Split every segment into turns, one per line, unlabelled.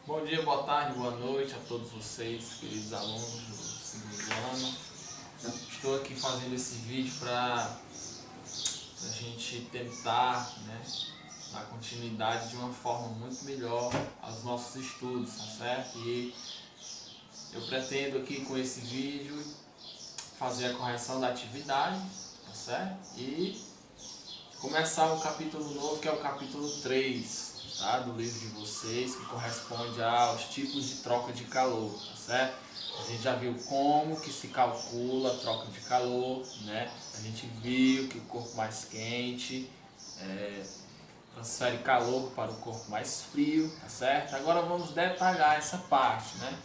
Bom dia, boa tarde, boa noite a todos vocês, queridos alunos do segundo ano. Estou aqui fazendo esse vídeo para a gente tentar, dar continuidade de uma forma muito melhor aos nossos estudos, tá certo? E eu pretendo aqui com esse vídeo fazer a correção da atividade, tá certo? E começar um capítulo novo, que é o capítulo 3, tá? Do livro de vocês, que corresponde aos tipos de troca de calor, tá certo? A gente já viu como que se calcula a troca de calor, né? A gente viu que o corpo mais quente transfere calor para o corpo mais frio, tá certo? Agora vamos detalhar essa parte, né?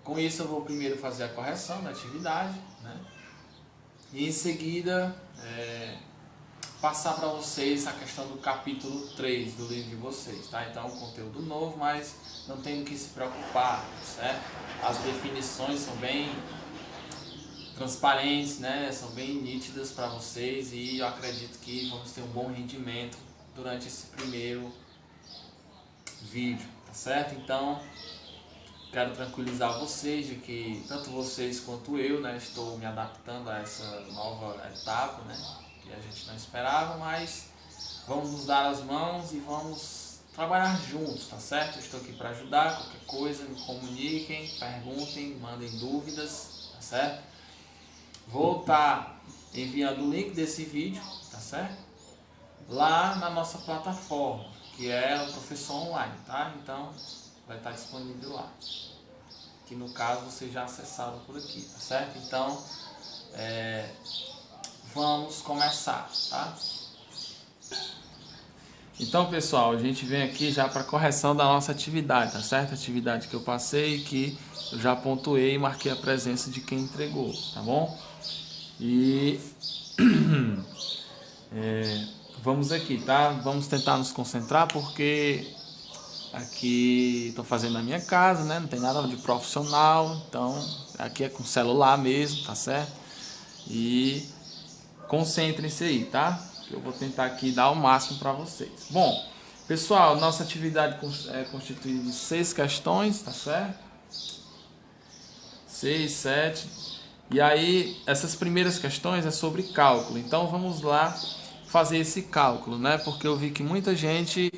Com isso eu vou primeiro fazer a correção da atividade, né? E em seguida passar para vocês a questão do capítulo 3 do livro de vocês, tá? Então, um conteúdo novo, mas não tem o que se preocupar, certo? As definições são bem transparentes, né? São bem nítidas para vocês e eu acredito que vamos ter um bom rendimento durante esse primeiro vídeo, tá certo? Então, quero tranquilizar vocês de que tanto vocês quanto eu, né, estou me adaptando a essa nova etapa, né? Que a gente não esperava, mas vamos nos dar as mãos e vamos trabalhar juntos, tá certo? Eu estou aqui para ajudar, qualquer coisa, me comuniquem, perguntem, mandem dúvidas, tá certo? Vou estar enviando o link desse vídeo, tá certo? Lá na nossa plataforma, que é o Professor Online, tá? Então, vai estar disponível lá. Que no caso vocês já acessaram por aqui, tá certo? Então, vamos começar, tá? Então, pessoal, a gente vem aqui já para correção da nossa atividade, tá certo? Atividade que eu passei, que eu já pontuei e marquei a presença de quem entregou, tá bom? E vamos aqui, tá? Vamos tentar nos concentrar porque aqui estou fazendo na minha casa, né? Não tem nada de profissional, então aqui é com celular mesmo, tá certo? E concentrem-se aí, tá? Eu vou tentar aqui dar o máximo para vocês. Bom, pessoal, nossa atividade é constituída de 6 questões, tá certo? 6, 7. E aí, essas primeiras questões é sobre cálculo. Então, vamos lá fazer esse cálculo, né? Porque eu vi que muita gente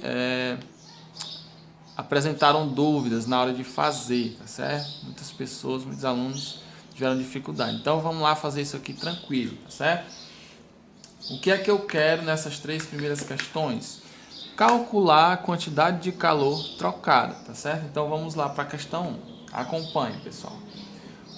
apresentaram dúvidas na hora de fazer, tá certo? Muitas pessoas, muitos alunos tiveram dificuldade. Então, vamos lá fazer isso aqui tranquilo, tá certo? O que é que eu quero nessas 3 primeiras questões? Calcular a quantidade de calor trocada, tá certo? Então vamos lá para a questão 1. Acompanhe, pessoal.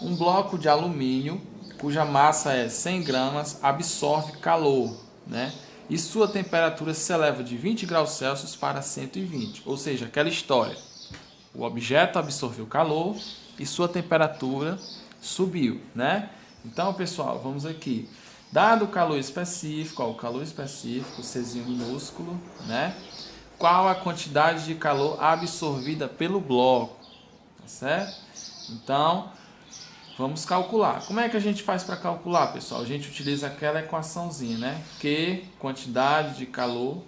Um bloco de alumínio, cuja massa é 100 gramas, absorve calor, né? E sua temperatura se eleva de 20 graus Celsius para 120. Ou seja, aquela história. O objeto absorveu calor e sua temperatura subiu, né? Então, pessoal, vamos aqui. Dado o calor específico, o calor específico, Czinho minúsculo, né? Qual a quantidade de calor absorvida pelo bloco, tá certo? Então, vamos calcular. Como é que a gente faz para calcular, pessoal? A gente utiliza aquela equaçãozinha, né? Que quantidade de calor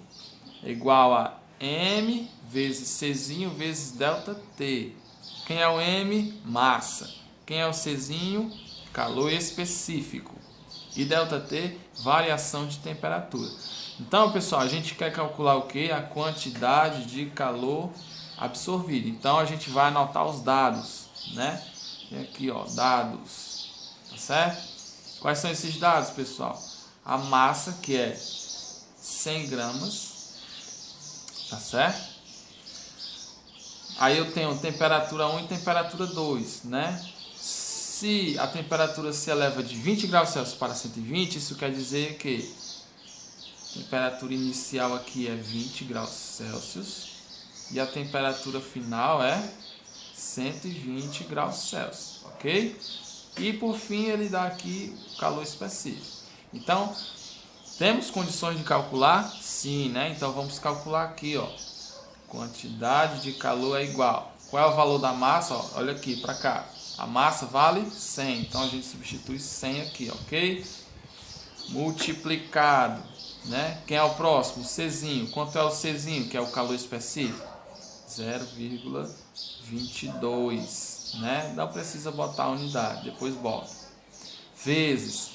é igual a M vezes Czinho vezes delta T. Quem é o M? Massa. Quem é o Czinho? Calor específico. E ΔT, variação de temperatura. Então, pessoal, a gente quer calcular o que? A quantidade de calor absorvido. Então, a gente vai anotar os dados, né? E aqui, ó, dados, tá certo? Quais são esses dados, pessoal? A massa, que é 100 gramas, tá certo? Aí eu tenho temperatura 1 e temperatura 2, né? Se a temperatura se eleva de 20 graus Celsius para 120, isso quer dizer que a temperatura inicial aqui é 20 graus Celsius e a temperatura final é 120 graus Celsius, ok? E por fim ele dá aqui o calor específico. Então, temos condições de calcular? Sim, né? Então vamos calcular aqui, ó. Quantidade de calor é igual. Qual é o valor da massa? Ó, olha aqui para cá. A massa vale 100, então a gente substitui 100 aqui, ok? Multiplicado, né? Quem é o próximo? Czinho. Quanto é o Czinho, que é o calor específico? 0,22, né? Não precisa botar a unidade, depois bota. Vezes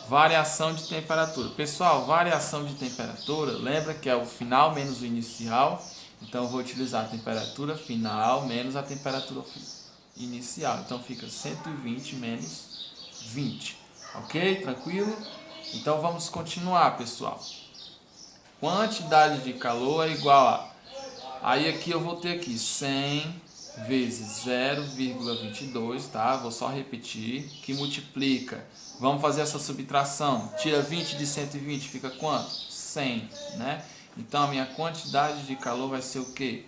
variação de temperatura. Pessoal, variação de temperatura, lembra que é o final menos o inicial. Então, eu vou utilizar a temperatura final menos a temperatura inicial. Então, fica 120 menos 20. Ok? Tranquilo? Então, vamos continuar, pessoal. Quantidade de calor é igual a... Aí, aqui eu vou ter aqui 100 vezes 0,22, tá? Vou só repetir, que multiplica. Vamos fazer essa subtração. Tira 20 de 120, fica quanto? 100, né? Então, a minha quantidade de calor vai ser o quê?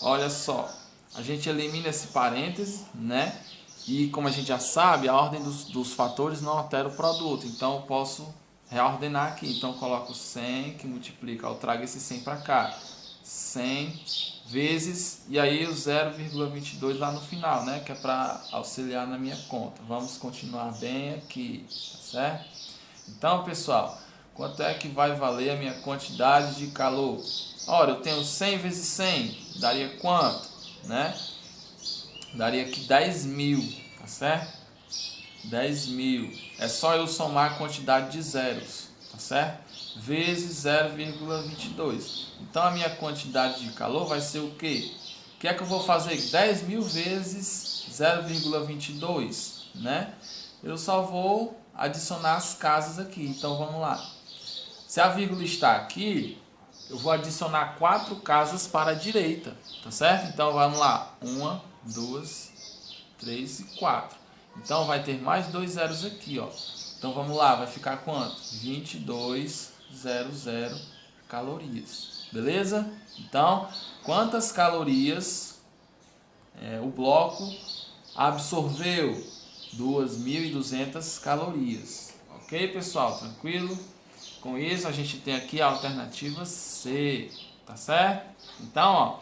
Olha só, a gente elimina esse parêntese, né? E como a gente já sabe, a ordem dos fatores não altera o produto. Então, eu posso reordenar aqui. Então, eu coloco 100, que multiplica. Eu trago esse 100 para cá. 100 vezes, e aí o 0,22 lá no final, né? Que é para auxiliar na minha conta. Vamos continuar bem aqui, tá certo? Então, pessoal, quanto é que vai valer a minha quantidade de calor? Ora, eu tenho 100 vezes 100, daria quanto? Né? Daria aqui 10.000, tá certo? 10.000. É só eu somar a quantidade de zeros, tá certo? Vezes 0,22. Então, a minha quantidade de calor vai ser o quê? O que é que eu vou fazer? 10.000 vezes 0,22, né? Eu só vou adicionar as casas aqui. Então, vamos lá. Se a vírgula está aqui, eu vou adicionar 4 casas para a direita, tá certo? Então, vamos lá. 1, 2, 3 e 4. Então, vai ter mais 2 zeros aqui, ó. Então, vamos lá. Vai ficar quanto? 22,00 calorias. Beleza? Então, quantas calorias o bloco absorveu? 2.200 calorias. Ok, pessoal? Tranquilo? Com isso, a gente tem aqui a alternativa C. Tá certo? Então, ó,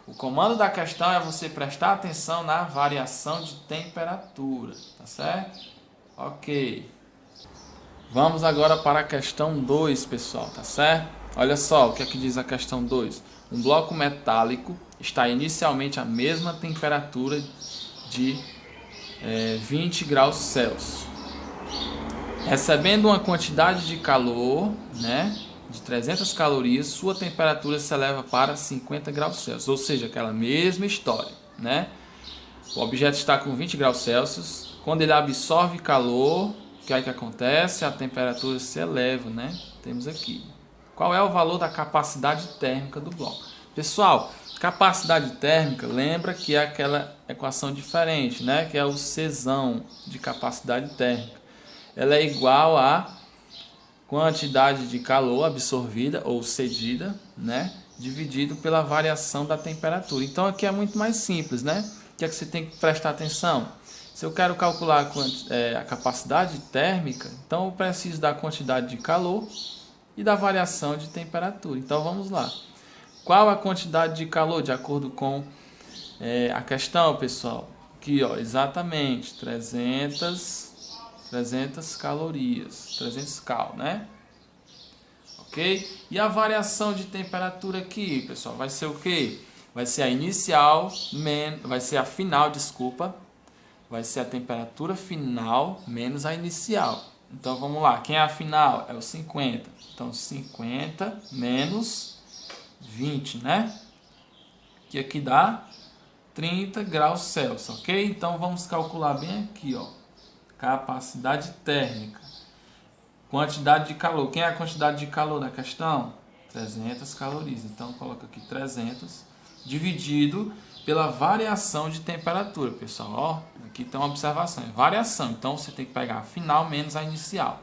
o comando da questão é você prestar atenção na variação de temperatura. Tá certo? Ok. Vamos agora para a questão 2, pessoal. Tá certo? Olha só o que é que diz a questão 2. Um bloco metálico está inicialmente à mesma temperatura de 20 graus Celsius. Recebendo uma quantidade de calor, né, de 300 calorias, sua temperatura se eleva para 50 graus Celsius. Ou seja, aquela mesma história, né? O objeto está com 20 graus Celsius. Quando ele absorve calor, o que é que acontece? A temperatura se eleva, né? Temos aqui. Qual é o valor da capacidade térmica do bloco? Pessoal, capacidade térmica, lembra que é aquela equação diferente, né? Que é o Czão de capacidade térmica. Ela é igual a quantidade de calor absorvida ou cedida, né? Dividido pela variação da temperatura. Então, aqui é muito mais simples, né? O que é que você tem que prestar atenção? Se eu quero calcular a capacidade térmica, então eu preciso da quantidade de calor e da variação de temperatura. Então vamos lá. Qual a quantidade de calor de acordo com a questão, pessoal? Aqui, ó, exatamente 300 calorias, 300 cal, né? Ok? E a variação de temperatura aqui, pessoal, vai ser o quê? Vai ser a inicial, vai ser a final, desculpa. Vai ser a temperatura final menos a inicial. Então, vamos lá. Quem é a final? É o 50. Então, 50 menos 20, né? Que aqui dá 30 graus Celsius, ok? Então, vamos calcular bem aqui, ó. Capacidade térmica. Quantidade de calor. Quem é a quantidade de calor da questão? 300 calorias. Então, coloca aqui 300 dividido pela variação de temperatura, pessoal. Ó, aqui tem uma observação, é variação. Então, você tem que pegar a final menos a inicial.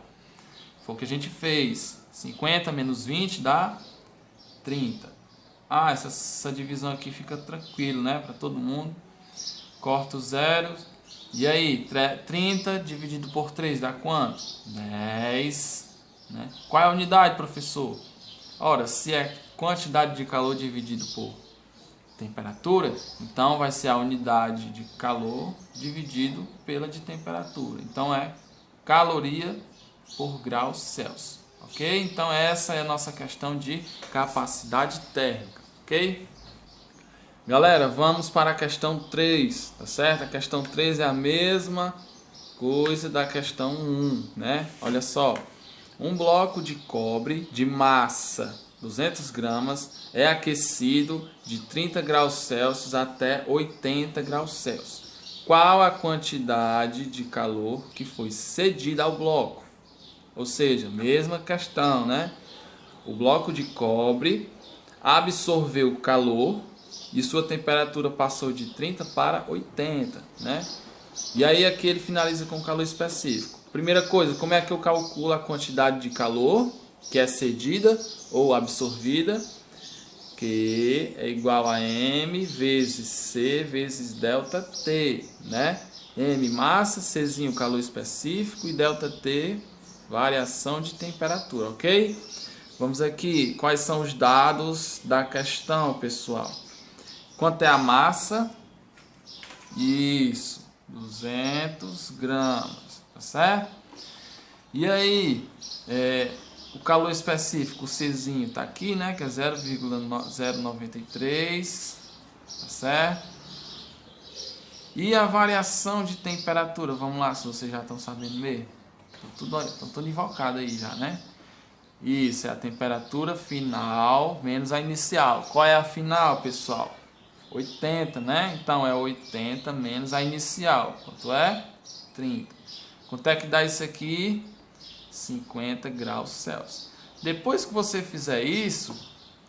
Foi o que a gente fez. 50 menos 20 dá 30. Ah, essa divisão aqui fica tranquilo, né? Para todo mundo. Corta o zero. E aí, 30 dividido por 3 dá quanto? 10. Né? Qual é a unidade, professor? Ora, se é quantidade de calor dividido por temperatura, então vai ser a unidade de calor dividido pela de temperatura. Então é caloria por graus Celsius. Ok? Então essa é a nossa questão de capacidade térmica. Ok? Galera, vamos para a questão 3, tá certo? A questão 3 é a mesma coisa da questão 1, né? Olha só, um bloco de cobre de massa 200 gramas é aquecido de 30 graus Celsius até 80 graus Celsius. Qual a quantidade de calor que foi cedida ao bloco? Ou seja, mesma questão, né? O bloco de cobre absorveu calor e sua temperatura passou de 30 para 80, né? E aí aqui ele finaliza com calor específico. Primeira coisa, como é que eu calculo a quantidade de calor que é cedida ou absorvida? Que é igual a M vezes C vezes delta T, né? M massa, Czinho calor específico e delta T variação de temperatura, ok? Vamos aqui, quais são os dados da questão, pessoal? Quanto é a massa? Isso, 200 gramas, tá certo? E aí, o calor específico, o Czinho tá aqui, né? Que é 0,093, tá certo? E a variação de temperatura, vamos lá, se vocês já estão sabendo mesmo. Estão tudo invocado aí já, né? Isso, é a temperatura final menos a inicial. Qual é a final, pessoal? 80, né? Então é 80 menos a inicial. Quanto é? 30. Quanto é que dá isso aqui? 50 graus Celsius. Depois que você fizer isso,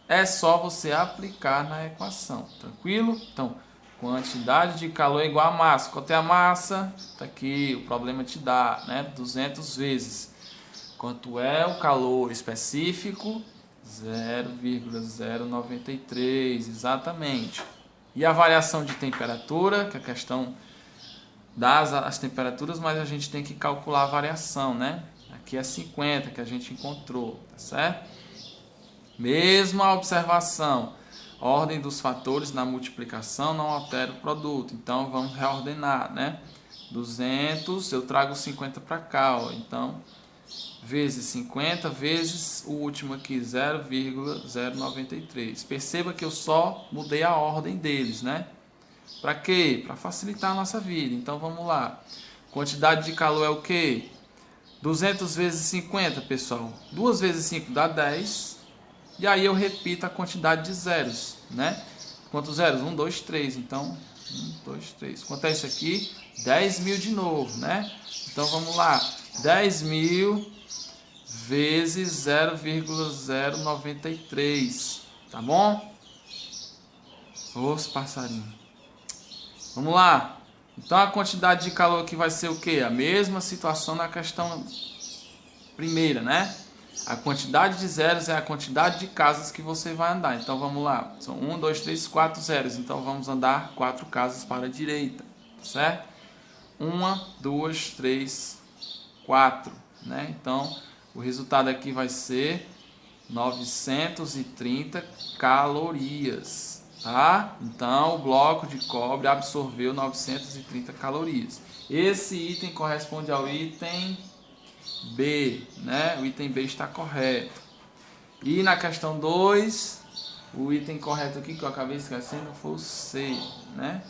é só você aplicar na equação. Tranquilo? Então, quantidade de calor é igual a massa. Quanto é a massa? Tá aqui, o problema te dá, né? 200 vezes. Quanto é o calor específico? 0,093, exatamente. E a variação de temperatura, que é a questão das temperaturas, mas a gente tem que calcular a variação, né? Aqui é 50 que a gente encontrou, tá certo? Mesma observação. Ordem dos fatores na multiplicação não altera o produto. Então, vamos reordenar, né? 200, eu trago 50 para cá, ó. Então, vezes 50, vezes o último aqui, 0,093. Perceba que eu só mudei a ordem deles, né? Para quê? Para facilitar a nossa vida. Então, vamos lá. Quantidade de calor é o quê? 200 vezes 50, pessoal. 2 vezes 5 dá 10. E aí eu repito a quantidade de zeros, né? Quantos zeros? 1, 2, 3. Então, 1, 2, 3. Quanto é isso aqui? 10 mil de novo, né? Então, vamos lá. 10 mil vezes 0,093. Tá bom? Os passarinhos. Vamos lá. Então, a quantidade de calor aqui vai ser o quê? A mesma situação na questão primeira, né? A quantidade de zeros é a quantidade de casas que você vai andar. Então, vamos lá. São 1, 2, 3, 4 zeros. Então, vamos andar 4 casas para a direita. Certo? 1, 2, 3, 4. Né? Então, o resultado aqui vai ser 930 calorias. Tá? Então, o bloco de cobre absorveu 930 calorias. Esse item corresponde ao item B, né? O item B está correto. E na questão 2, o item correto aqui que eu acabei esquecendo foi o C, né?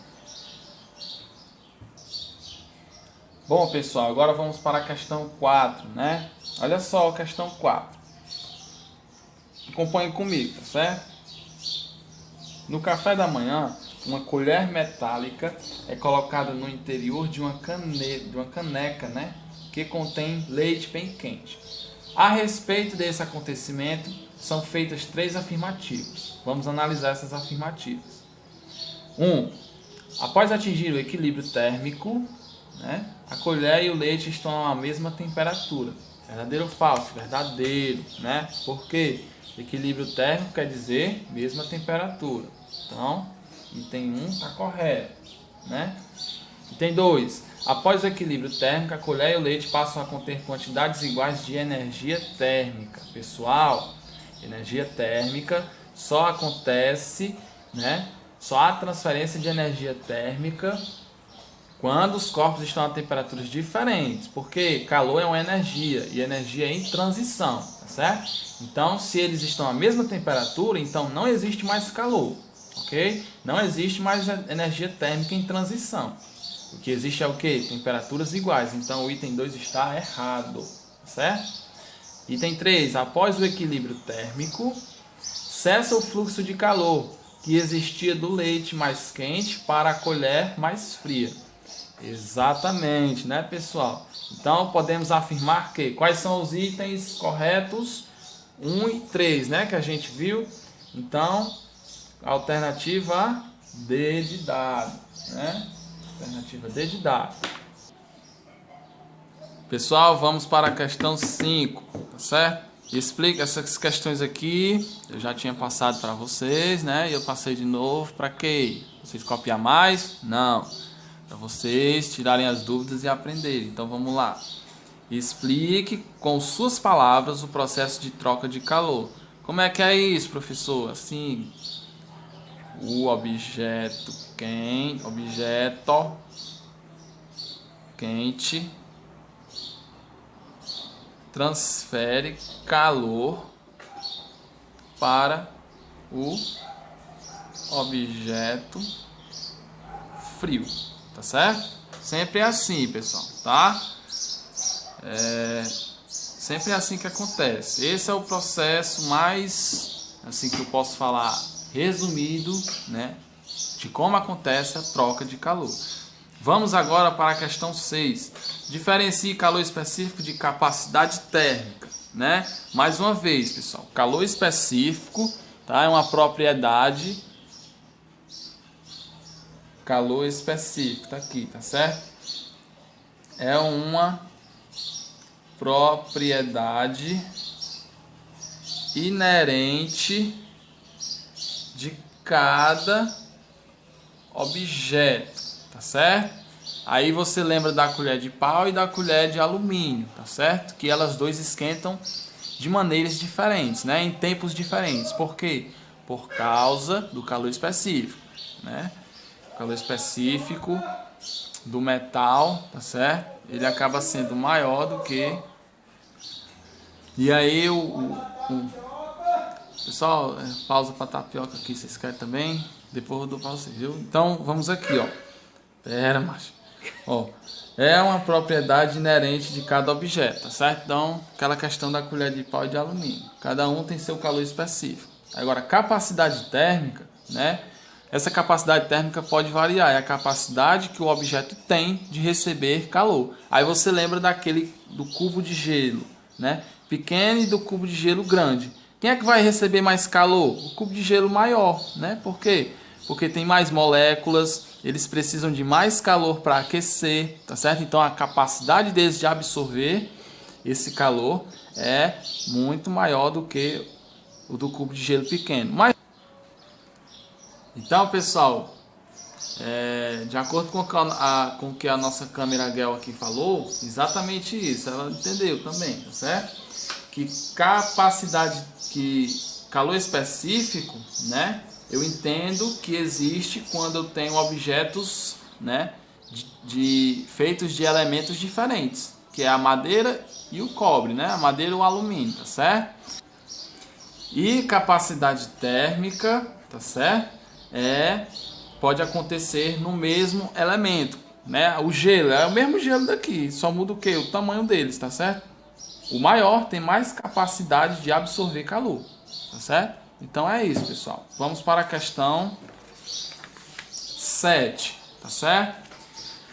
Bom, pessoal, agora vamos para a questão 4, né? Olha só a questão 4. Acompanhe comigo, tá certo? No café da manhã, uma colher metálica é colocada no interior de uma caneca, né? Que contém leite bem quente. A respeito desse acontecimento, são feitas 3 afirmativas. Vamos analisar essas afirmativas. 1. Após atingir o equilíbrio térmico, né, a colher e o leite estão à mesma temperatura. Verdadeiro ou falso? Verdadeiro, né? Por quê? Equilíbrio térmico quer dizer mesma temperatura. Então, item 1 está correto, né? Item 2. Após o equilíbrio térmico, a colher e o leite passam a conter quantidades iguais de energia térmica. Pessoal, energia térmica só acontece, né? Só há transferência de energia térmica quando os corpos estão a temperaturas diferentes. Porque calor é uma energia e energia é em transição, tá certo? Então, se eles estão à mesma temperatura, então não existe mais calor. ok? Não existe mais energia térmica em transição. O que existe é o que? Temperaturas iguais. Então o item 2 está errado, certo? Item 3. Após o equilíbrio térmico, cessa o fluxo de calor que existia do leite mais quente para a colher mais fria. Exatamente, né, pessoal? Então podemos afirmar que quais são os itens corretos? 1 e 3, né, que a gente viu. Então, alternativa D de dado, né? Alternativa D de dado. Pessoal, vamos para a questão 5, tá certo? Explica essas questões aqui, eu já tinha passado para vocês, né? E eu passei de novo para quê? Vocês copiar mais? Não. Para vocês tirarem as dúvidas e aprenderem. Então vamos lá. Explique com suas palavras o processo de troca de calor. Como é que é isso, professor? Assim, o objeto quente transfere calor para o objeto frio, tá certo? Sempre é assim, pessoal, tá? Sempre é assim que acontece. Esse é o processo mais, assim que eu posso falar, resumido, né, de como acontece a troca de calor. Vamos agora para a questão 6. Diferencie calor específico de capacidade térmica, né? Mais uma vez, pessoal, calor específico, tá? É uma propriedade. Calor específico, tá aqui, tá certo? É uma propriedade inerente de cada objeto, tá certo? Aí você lembra da colher de pau e da colher de alumínio, tá certo? Que elas dois esquentam de maneiras diferentes, né? Em tempos diferentes. Por quê? Por causa do calor específico, né? O calor específico do metal, tá certo? Ele acaba sendo maior do que... E aí pessoal, pausa para tapioca aqui, vocês querem também? Depois eu dou para vocês, viu? Então vamos aqui, ó. Pera, macho. Ó, é uma propriedade inerente de cada objeto, tá certo? Então, aquela questão da colher de pau e de alumínio. Cada um tem seu calor específico. Agora, capacidade térmica, né? Essa capacidade térmica pode variar. É a capacidade que o objeto tem de receber calor. Aí você lembra do cubo de gelo, né? Pequeno e do cubo de gelo grande. Quem é que vai receber mais calor? O cubo de gelo maior, né? Por quê? Porque tem mais moléculas, eles precisam de mais calor para aquecer, tá certo? Então a capacidade deles de absorver esse calor é muito maior do que o do cubo de gelo pequeno. Então, pessoal, de acordo com o que a nossa câmera Gel aqui falou, exatamente isso, ela entendeu também, tá certo? Que calor específico, né? Eu entendo que existe quando eu tenho objetos, né, feitos de elementos diferentes, que é a madeira e o cobre, né? A madeira e o alumínio, tá certo? E capacidade térmica, tá certo? Pode acontecer no mesmo elemento, né? O gelo é o mesmo gelo daqui, só muda o que? O tamanho deles, tá certo? O maior tem mais capacidade de absorver calor, tá certo? Então é isso, pessoal. Vamos para a questão 7, tá certo?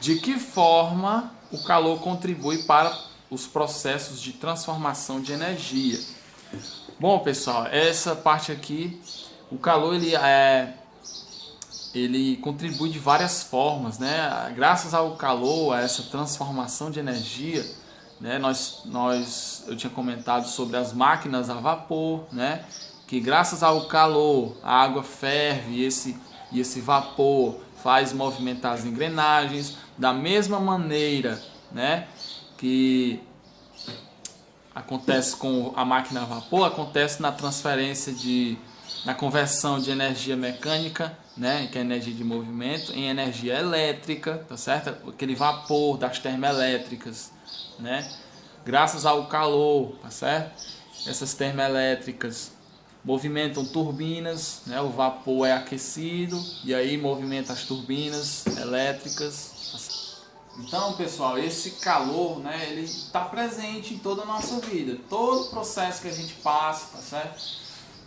De que forma o calor contribui para os processos de transformação de energia? Bom, pessoal, essa parte aqui, o calor ele contribui de várias formas, né? Graças ao calor, a essa transformação de energia, né? Eu tinha comentado sobre as máquinas a vapor, né? Que graças ao calor a água ferve e esse vapor faz movimentar as engrenagens. Da mesma maneira, né, que acontece com a máquina a vapor, acontece na na conversão de energia mecânica, né, que é energia de movimento, em energia elétrica, tá certo? Aquele vapor das termoelétricas, né? Graças ao calor, tá certo? Essas termoelétricas movimentam turbinas, né? O vapor é aquecido e aí movimenta as turbinas elétricas. Então, pessoal, esse calor, né, ele está presente em toda a nossa vida. Todo processo que a gente passa, tá certo?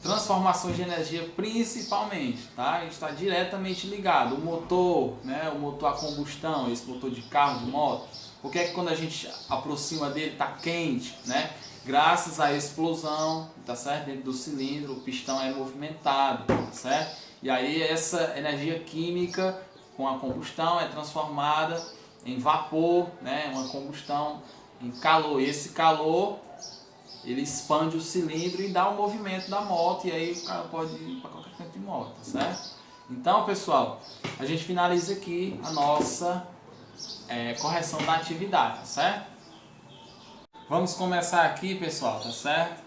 Transformações de energia principalmente, tá? Está diretamente ligado. O motor, né, o motor a combustão, esse motor de carro, de moto, por que é que quando a gente aproxima dele está quente, né? Graças à explosão, tá certo? Dentro do cilindro, o pistão é movimentado, tá certo? E aí essa energia química com a combustão é transformada em vapor, né? Uma combustão em calor. Esse calor ele expande o cilindro e dá o movimento da moto, e aí o cara pode ir para qualquer canto de moto, tá certo? Então, pessoal, a gente finaliza aqui a nossa correção da atividade, tá certo? Vamos começar aqui, pessoal, tá certo?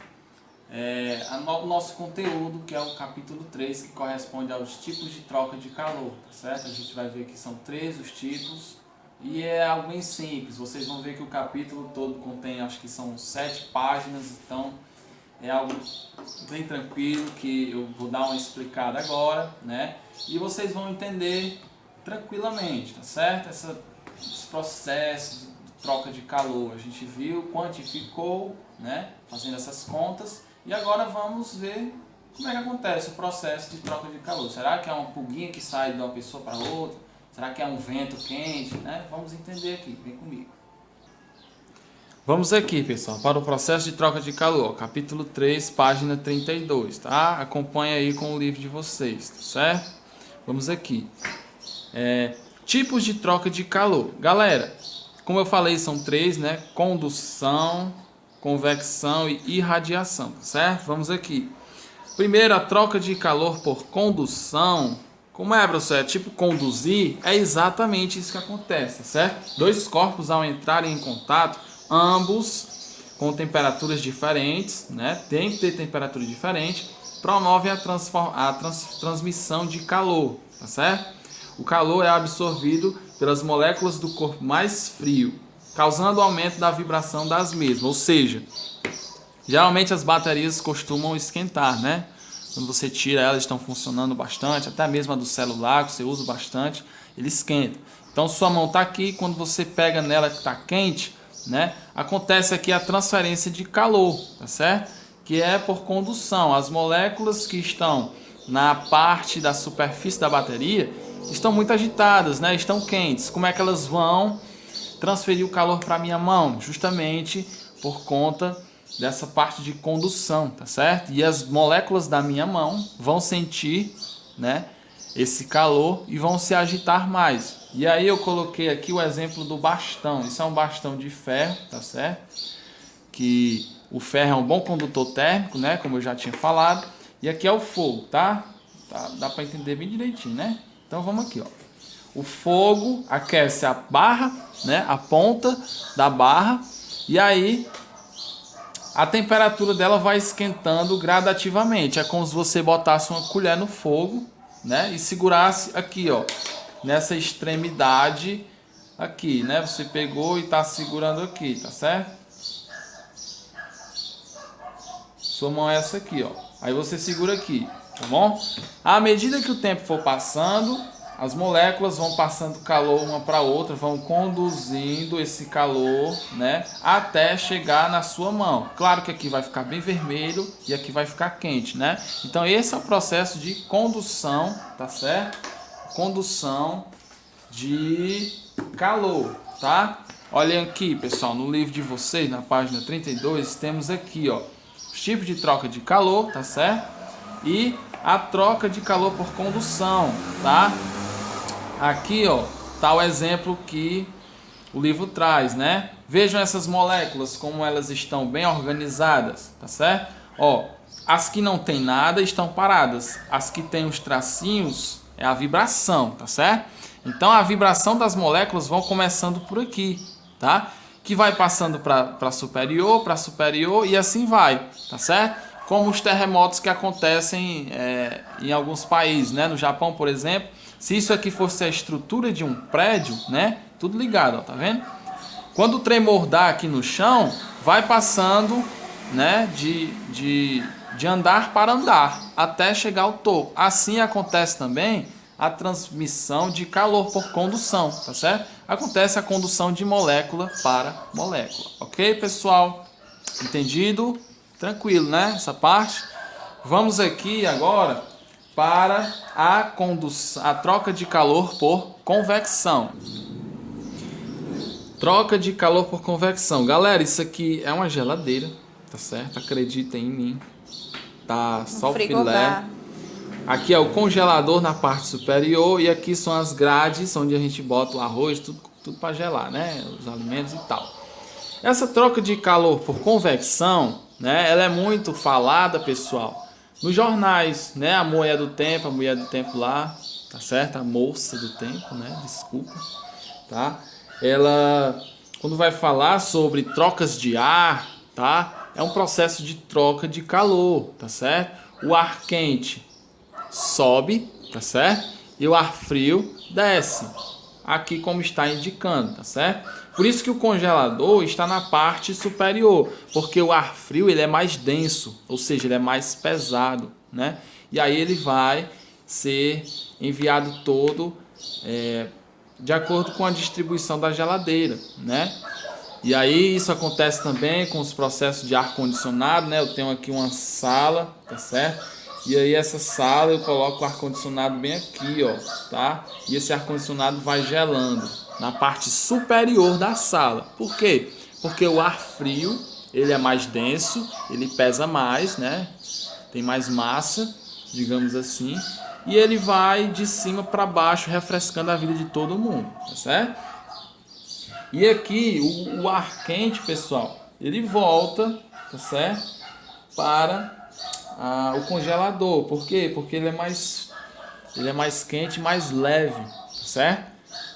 O nosso conteúdo, que é o capítulo 3, que corresponde aos tipos de troca de calor, tá certo? A gente vai ver que são 3 os tipos. E é algo bem simples, vocês vão ver que o capítulo todo contém, acho que são 7 páginas, então é algo bem tranquilo que eu vou dar uma explicada agora, né? E vocês vão entender tranquilamente, tá certo? Esse processo de troca de calor, a gente viu, quantificou, né? Fazendo essas contas, e agora vamos ver como é que acontece o processo de troca de calor. Será que é uma pulguinha que sai de uma pessoa para outra? Será que é um vento quente, né? Vamos entender aqui, vem comigo. Vamos aqui, pessoal, para o processo de troca de calor, capítulo 3, página 32, tá? Acompanha aí com o livro de vocês, tá certo? Vamos aqui. Tipos de troca de calor. Galera, como eu falei, são 3, né? Condução, convecção e irradiação, tá certo? Vamos aqui. Primeiro, a troca de calor por condução. Como é, professor? É tipo conduzir? É exatamente isso que acontece, certo? 2 corpos, ao entrarem em contato, ambos com temperaturas diferentes, né? Tem que ter temperatura diferente, promovem a transmissão de calor, tá certo? O calor é absorvido pelas moléculas do corpo mais frio, causando aumento da vibração das mesmas, ou seja, geralmente as baterias costumam esquentar, né? Quando você tira elas, estão funcionando bastante, até mesmo a do celular, que você usa bastante, ele esquenta. Então sua mão está aqui, quando você pega nela que está quente, né? Acontece aqui a transferência de calor, tá certo? Que é por condução. As moléculas que estão na parte da superfície da bateria estão muito agitadas, né? Estão quentes. Como é que elas vão transferir o calor para a minha mão? Justamente por conta dessa parte de condução, tá certo? E as moléculas da minha mão vão sentir, né, esse calor e vão se agitar mais. E aí eu coloquei aqui o exemplo do bastão. Isso é um bastão de ferro, tá certo? Que o ferro é um bom condutor térmico, né, como eu já tinha falado. E aqui é o fogo, tá? Dá para entender bem direitinho, né? Então vamos aqui, ó. O fogo aquece a barra, né, a ponta da barra, e aí a temperatura dela vai esquentando gradativamente. É como se você botasse uma colher no fogo, né? E segurasse aqui, ó, nessa extremidade aqui, né? Você pegou e está segurando aqui, tá certo? Sua mão é essa aqui, ó. Aí você segura aqui, tá bom? À medida que o tempo for passando, as moléculas vão passando calor uma para outra, vão conduzindo esse calor, né, até chegar na sua mão. Claro que aqui vai ficar bem vermelho e aqui vai ficar quente, né? Então esse é o processo de condução, tá certo? Condução de calor, tá? Olhem aqui, pessoal, no livro de vocês, na página 32, temos aqui, ó, os tipos de troca de calor, tá certo? E a troca de calor por condução, tá? Aqui, ó, tá o exemplo que o livro traz, né? Vejam essas moléculas, como elas estão bem organizadas, tá certo? Ó, as que não tem nada estão paradas. As que tem os tracinhos é a vibração, tá certo? Então a vibração das moléculas vão começando por aqui, tá? Que vai passando para superior e assim vai, tá certo? Como os terremotos que acontecem em alguns países, né? No Japão, por exemplo, se isso aqui fosse a estrutura de um prédio, né? Tudo ligado, ó, tá vendo? Quando o tremor dá aqui no chão, vai passando, né? De de andar para andar, até chegar ao topo. Assim acontece também a transmissão de calor por condução, tá certo? Acontece a condução de molécula para molécula. Ok, pessoal? Entendido? Tranquilo, né? Essa parte. Vamos aqui agora para a troca de calor por convecção. Troca de calor por convecção. Galera, isso aqui é uma geladeira, tá certo? Acreditem em mim. Tá só o filé. Aqui é o congelador na parte superior e aqui são as grades onde a gente bota o arroz, tudo para gelar, né? Os alimentos e tal. Essa troca de calor por convecção, né? Ela é muito falada, pessoal, nos jornais, né? A mulher do tempo lá, tá certo? A moça do tempo, né? Desculpa, tá? Ela, quando vai falar sobre trocas de ar, tá? É um processo de troca de calor, tá certo? O ar quente sobe, tá certo? E o ar frio desce. Aqui como está indicando, tá certo? Por isso que o congelador está na parte superior, porque o ar frio ele é mais denso, ou seja, ele é mais pesado, né? E aí ele vai ser enviado todo de acordo com a distribuição da geladeira, né? E aí isso acontece também com os processos de ar-condicionado, né? Eu tenho aqui uma sala, tá certo? E aí essa sala eu coloco o ar-condicionado bem aqui, ó, tá? E esse ar-condicionado vai gelando na parte superior da sala. Por quê? Porque o ar frio, ele é mais denso, ele pesa mais, né? Tem mais massa, digamos assim. E ele vai de cima para baixo, refrescando a vida de todo mundo, tá certo? E aqui o ar quente, pessoal, ele volta, tá certo? Para o congelador. Por quê? Porque ele é mais quente, mais leve, tá certo?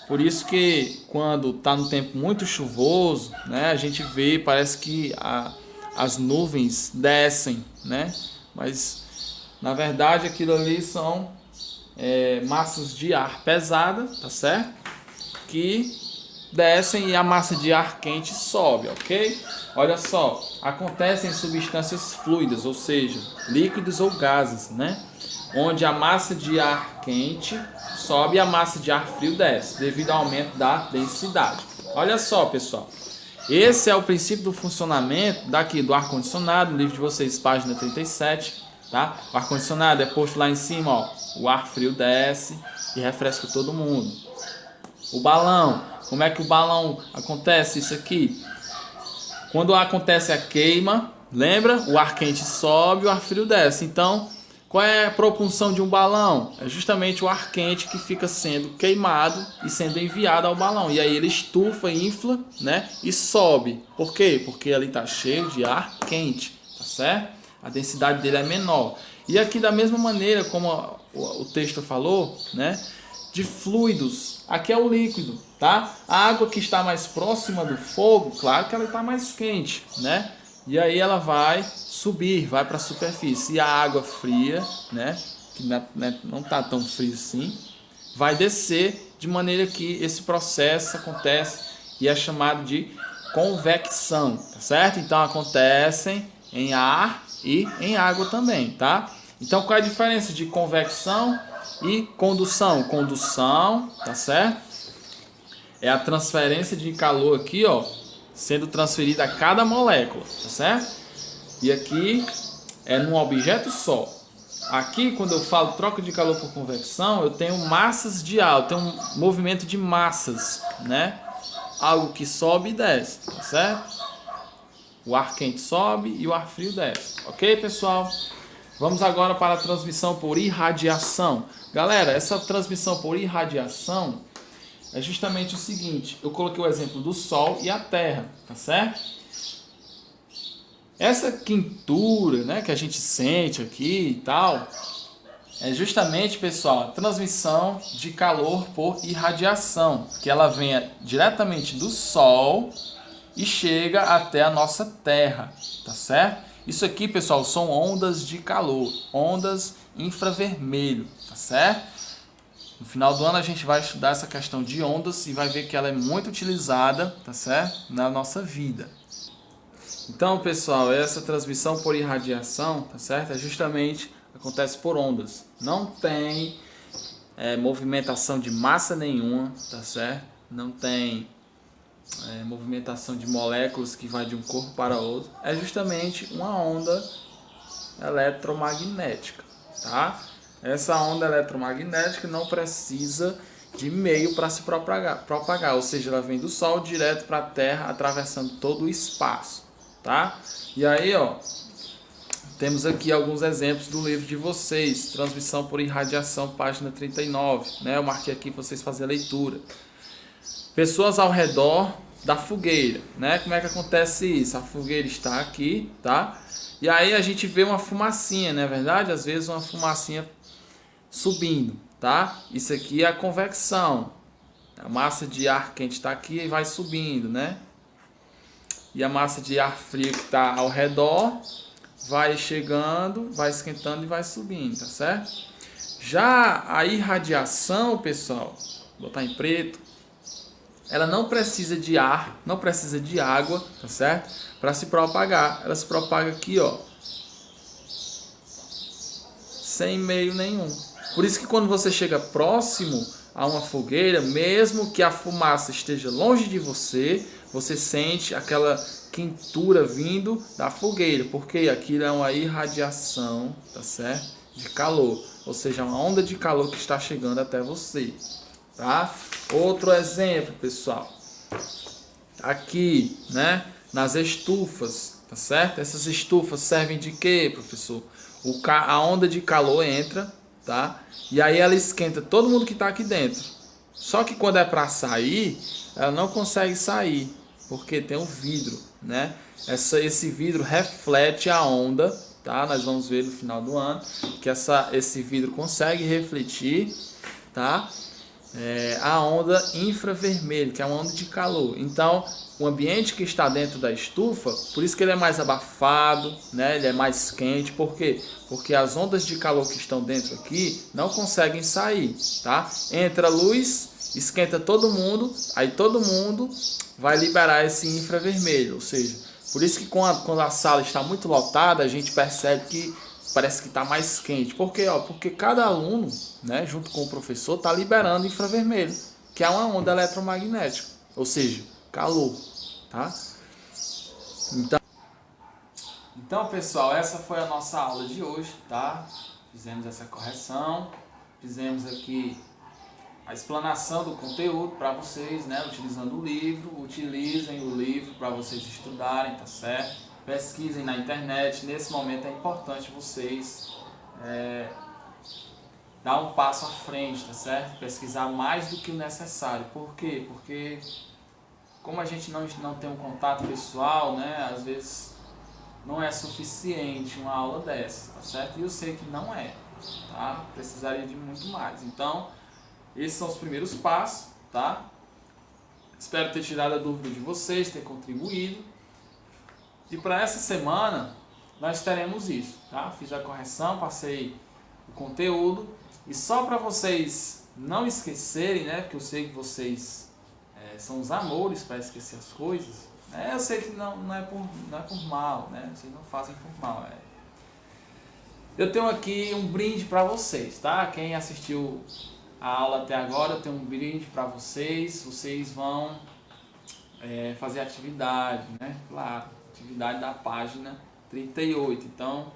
Por isso que quando está no tempo muito chuvoso, né, a gente vê, parece que as nuvens descem, né? Mas na verdade aquilo ali são massas de ar pesada, tá certo? Que descem e a massa de ar quente sobe, ok? Olha só, acontecem substâncias fluidas, ou seja, líquidos ou gases, né? Onde a massa de ar quente sobe e a massa de ar frio desce, devido ao aumento da densidade. Olha só, pessoal, esse é o princípio do funcionamento daqui do ar-condicionado, no livro de vocês, página 37, tá? O ar-condicionado é posto lá em cima, ó, o ar frio desce e refresca todo mundo. O balão, como é que o balão acontece isso aqui? Quando acontece a queima, lembra? O ar quente sobe, o ar frio desce. Então, qual é a propulsão de um balão? É justamente o ar quente que fica sendo queimado e sendo enviado ao balão. E aí ele estufa, infla, né? E sobe. Por quê? Porque ali está cheio de ar quente, tá certo? A densidade dele é menor. E aqui da mesma maneira como o texto falou, né? De fluidos, aqui é o líquido, tá? A água que está mais próxima do fogo, claro que ela está mais quente, né? E aí ela vai subir, vai para a superfície. E a água fria, né? Que não está tão fria assim, vai descer de maneira que esse processo acontece e é chamado de convecção, tá certo? Então acontecem em ar e em água também, tá? Então qual é a diferença de convecção e condução? Condução, tá certo? É a transferência de calor aqui, ó, sendo transferida a cada molécula, tá certo? E aqui é num objeto só. Aqui, quando eu falo troca de calor por convecção, eu tenho massas de ar, eu tenho um movimento de massas, né? Algo que sobe e desce, tá certo? O ar quente sobe e o ar frio desce, ok, pessoal? Vamos agora para a transmissão por irradiação. Galera, essa transmissão por irradiação é justamente o seguinte. Eu coloquei o exemplo do Sol e a Terra, tá certo? Essa quentura, né, que a gente sente aqui e tal, é justamente, pessoal, a transmissão de calor por irradiação, que ela vem diretamente do Sol e chega até a nossa Terra, tá certo? Isso aqui, pessoal, são ondas de calor, ondas infravermelho, tá certo? No final do ano a gente vai estudar essa questão de ondas e vai ver que ela é muito utilizada, tá certo? Na nossa vida. Então, pessoal, essa transmissão por irradiação, tá certo? Justamente acontece por ondas. Não tem movimentação de massa nenhuma, tá certo? Não tem movimentação de moléculas que vai de um corpo para outro. É justamente uma onda eletromagnética, tá? Essa onda eletromagnética não precisa de meio para se propagar, ou seja, ela vem do Sol direto para a Terra, atravessando todo o espaço, tá? E aí, ó, temos aqui alguns exemplos do livro de vocês, Transmissão por Irradiação, página 39, né? Eu marquei aqui para vocês fazerem a leitura. Pessoas ao redor da fogueira, né? Como é que acontece isso? A fogueira está aqui, tá? E aí a gente vê uma fumacinha, não é verdade? Às vezes uma fumacinha subindo, tá? Isso aqui é a convecção. A massa de ar quente está aqui e vai subindo, né? E a massa de ar frio que está ao redor vai chegando, vai esquentando e vai subindo, tá certo? Já a irradiação, pessoal, vou botar em preto, ela não precisa de ar, não precisa de água, tá certo? Para se propagar. Ela se propaga aqui, ó, sem meio nenhum. Por isso que quando você chega próximo a uma fogueira, mesmo que a fumaça esteja longe de você, você sente aquela quentura vindo da fogueira, porque aquilo é uma irradiação, tá certo? De calor, ou seja, uma onda de calor que está chegando até você, tá? Outro exemplo, pessoal, aqui, né, nas estufas, tá certo? Essas estufas servem de quê, professor? A onda de calor entra, tá? E aí ela esquenta todo mundo que está aqui dentro. Só que quando é para sair, ela não consegue sair, porque tem um vidro, né? Esse vidro reflete a onda, tá? Nós vamos ver no final do ano que esse vidro consegue refletir, tá? A onda infravermelho, que é uma onda de calor. Então, o ambiente que está dentro da estufa, por isso que ele é mais abafado, né? Ele é mais quente. Por quê? Porque as ondas de calor que estão dentro aqui não conseguem sair, tá? Entra luz, esquenta todo mundo, aí todo mundo vai liberar esse infravermelho, ou seja, por isso que quando a sala está muito lotada, a gente percebe que parece que está mais quente. Por quê? Porque cada aluno, né, junto com o professor, está liberando infravermelho, que é uma onda eletromagnética, ou seja, calor, tá? Então, pessoal, essa foi a nossa aula de hoje, tá? Fizemos essa correção, fizemos aqui a explanação do conteúdo para vocês, né? Utilizando o livro, utilizem o livro para vocês estudarem, tá certo? Pesquisem na internet. Nesse momento é importante vocês dar um passo à frente, tá certo? Pesquisar mais do que o necessário. Por quê? Porque como a gente não tem um contato pessoal, né? Às vezes não é suficiente uma aula dessa, tá certo? E eu sei que não é, tá? Precisaria de muito mais. Então, esses são os primeiros passos, tá? Espero ter tirado a dúvida de vocês, ter contribuído. E para essa semana, nós teremos isso, tá? Fiz a correção, passei o conteúdo. E só para vocês não esquecerem, né? Porque eu sei que vocês são os amores para esquecer as coisas. Eu sei que não é por mal, né? Vocês não fazem por mal. Eu tenho aqui um brinde para vocês, tá? Quem assistiu a aula até agora, eu tenho um brinde para vocês. Vocês vão fazer atividade, né? Claro, atividade da página 38. Então,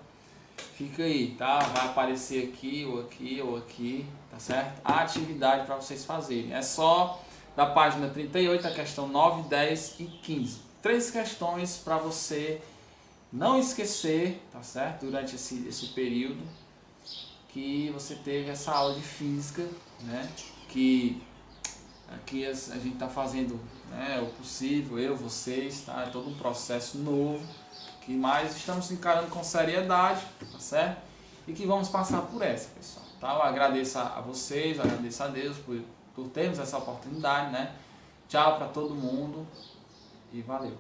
fica aí, tá? Vai aparecer aqui, ou aqui, ou aqui, tá certo? A atividade para vocês fazerem. É só da página 38, a questão 9, 10 e 15. 3 questões para você não esquecer, tá certo? Durante esse período que você teve essa aula de física, né? Que aqui a gente está fazendo, né, o possível, vocês, tá? É todo um processo novo, que mais estamos encarando com seriedade, tá certo? E que vamos passar por essa, pessoal, tá? Eu agradeço a vocês, agradeço a Deus por termos essa oportunidade, né? Tchau para todo mundo e valeu!